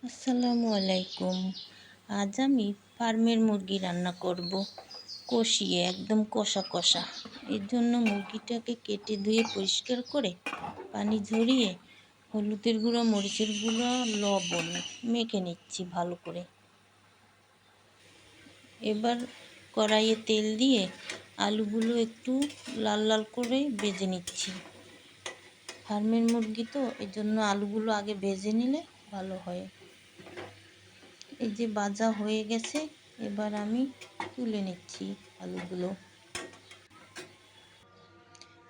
আসসালামু আলাইকুম। আজ আমি ফার্মের মুরগি রান্না করব, কষিয়ে একদম কষা কষা। এর জন্য মুরগিটাকে কেটে ধুয়ে পরিষ্কার করে পানি ঝরিয়ে হলুদের গুঁড়ো, মরিচের গুঁড়ো, লবণ মেখে নিচ্ছি ভালো করে। এবার কড়াইয়ে তেল দিয়ে আলুগুলো একটু লাল লাল করে ভেজে নিচ্ছি। ফার্মের মুরগি তো, এর জন্য আলুগুলো আগে ভেজে নিলে ভালো হয়। এই যে ভাজা হয়ে গেছে, এবার আমি তুলে নিচ্ছি আলুগুলো।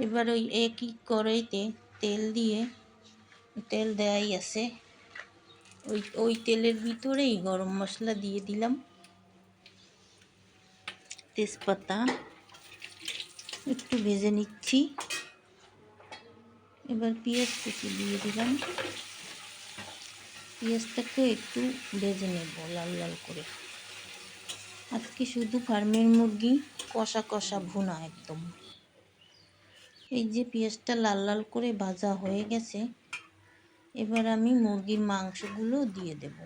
এবার ওই একই কড়াইতে তেল দেওয়াই আছে, ওই তেলের ভিতরেই গরম মশলা দিয়ে দিলাম, তেজপাতা একটু ভেজে নিচ্ছি। এবার পেঁয়াজ কুচি দিয়ে দিলাম, পেঁয়াজটাকে একটু ভেজে নেব লাল লাল করে। আজকে শুধু ফার্মের মুরগি কষা কষা ভুনা একদম। এই যে পেঁয়াজটা লাল লাল করে ভাজা হয়ে গেছে, এবার আমি মুরগির মাংসগুলো দিয়ে দেব।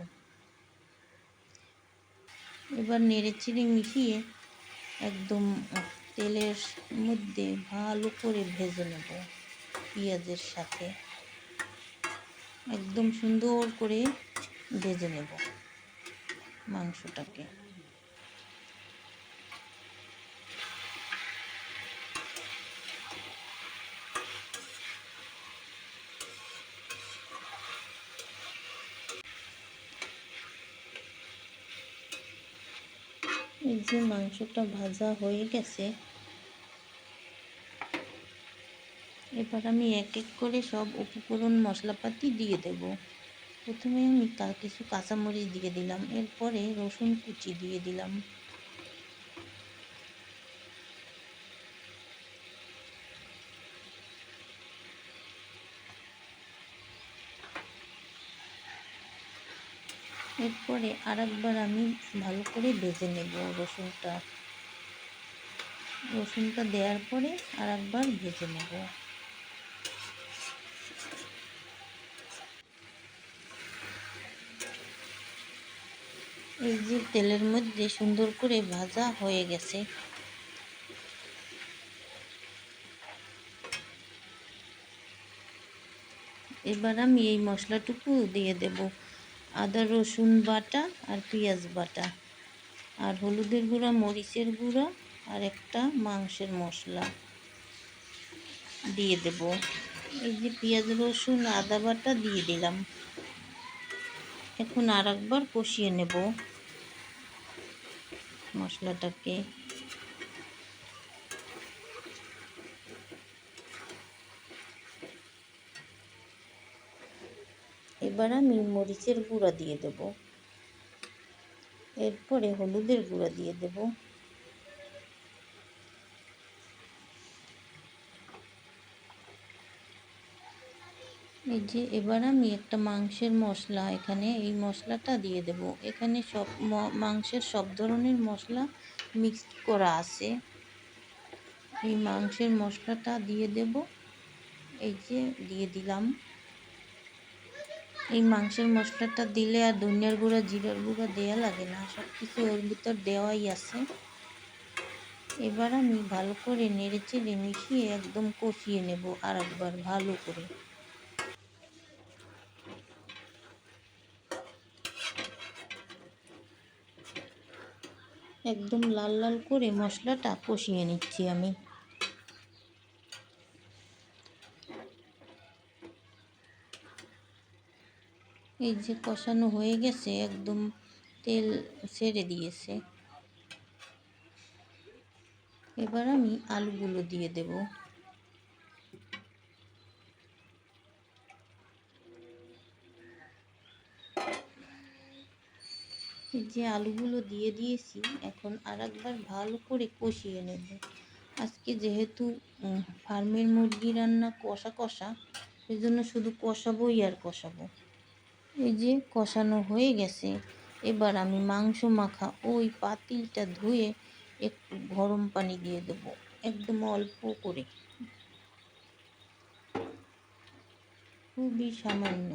এবার নেড়েচেড়ে মিশিয়ে একদম তেলের মধ্যে ভালো করে ভেজে নেব পেঁয়াজের সাথে, একদম সুন্দর করে ভেজে নেব মাংসটাকে। এই যে মাংসটা ভাজা হয়ে গেছে, এবার আমি এক এক করে সব উপকরণ মশলাপাতি দিয়ে দেব। প্রথমে আমি কিছু কাঁচামরিচ দিয়ে দিলাম, এরপরে রসুন কুচি দিয়ে দিলাম, এরপরে আরেকবার আমি ভালো করে ভেজে নেব রসুনটা দেওয়ার পরে আরেকবার ভেজে নেব। এই যে তেলের মধ্যে সুন্দর করে ভাজা হয়ে গেছে, এবার আমি এই মশলাটুকু দিয়ে দেব, আদা রসুন বাটা আর পেঁয়াজ বাটা আর হলুদের গুঁড়া, মরিচের গুঁড়া আর একটা মাংসের মশলা দিয়ে দেব। এই যে পেঁয়াজ রসুন আদা বাটা দিয়ে দিলাম। এখন আর একবার কষিয়ে নেব মশলাটাকে। এবার আমি মরিচের গুঁড়া দিয়ে দেব, এরপরে হলুদের গুঁড়া দিয়ে দেব, এই যে এবার আমি একটা মাংসের মশলা, এই মশলাটা দিয়ে দেব। এখানে সব মাংসের সব ধরনের মশলা মিক্সড করা আছে, এই মাংসের মশলাটা দিয়ে দেব। এই যে দিয়ে দিলাম। এই মাংসের মশলাটা দিলে আর ধনিয়ার গুঁড়া, জিরার গুঁড়া দেওয়া লাগে না, সব কিছু ওর ভিতর দেওয়াই আছে। এবার আমি ভালো করে নেড়েচেড়ে মিশিয়ে একদম কষিয়ে নেব আর একবার ভালো করে। একদম লাল লাল করে মশলাটা কষিয়ে নিচ্ছি আমি। এই যে কষানো হয়ে গেছে, একদম তেল ছেড়ে দিয়েছে। এবার আমি আলুগুলো দিয়ে দেব। এই যে আলুগুলো দিয়ে দিয়েছি, এখন আর একবার ভালো করে কষিয়ে নেব। আজকে যেহেতু ফার্মের মুরগি রান্না কষা কষা, সেই জন্য শুধু কষাবোই আর কষাবো। এই যে কষানো হয়ে গেছে, এবার আমি মাংস মাখা ওই পাতিলটা ধুয়ে একটু গরম পানি দিয়ে দেব, একদম অল্প করে, খুবই সামান্য।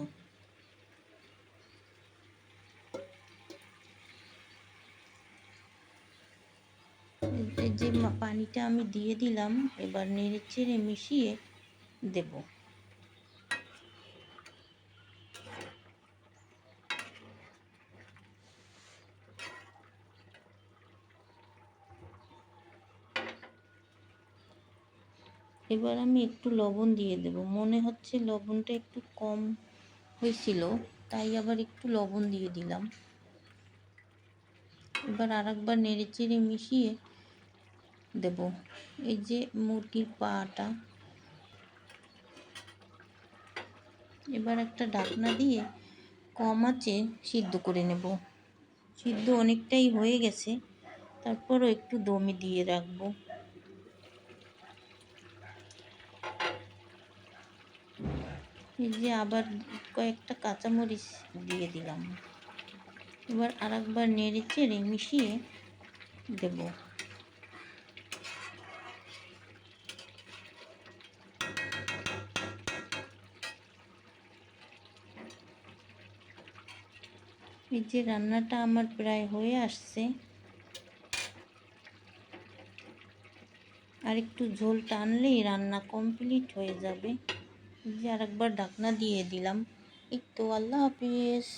এই যে পানিটা আমি দিয়ে দিলাম, এবার নেড়ে চেড়ে মিশিয়ে দেব। এবার আমি একটু লবণ দিয়ে দেব, মনে হচ্ছে লবণটা একটু কম হয়েছিল, তাই আবার একটু লবণ দিয়ে দিলাম। এবার আরেকবার নেড়ে চেড়ে মিশিয়ে দেব এই যে মুরগির পাটা। এবার একটা ঢাকনা দিয়ে কম আঁচে সিদ্ধ করে নেব। সিদ্ধ অনেকটাই হয়ে গেছে, তারপরও একটু দমে দিয়ে রাখবো। এই যে আবার কয়েকটা কাঁচামরিচ দিয়ে দিলাম। এবার আরেকবার নেড়ে চেড়ে মিশিয়ে দেব। এই যে রান্নাটা আমার প্রায় হয়ে আসছে, আর একটু ঝোল টানলেই রান্না কমপ্লিট হয়ে যাবে। এই যে আরেকবার ঢাকনা দিয়ে দিলাম। এই তো, আল্লাহ হাফিজ।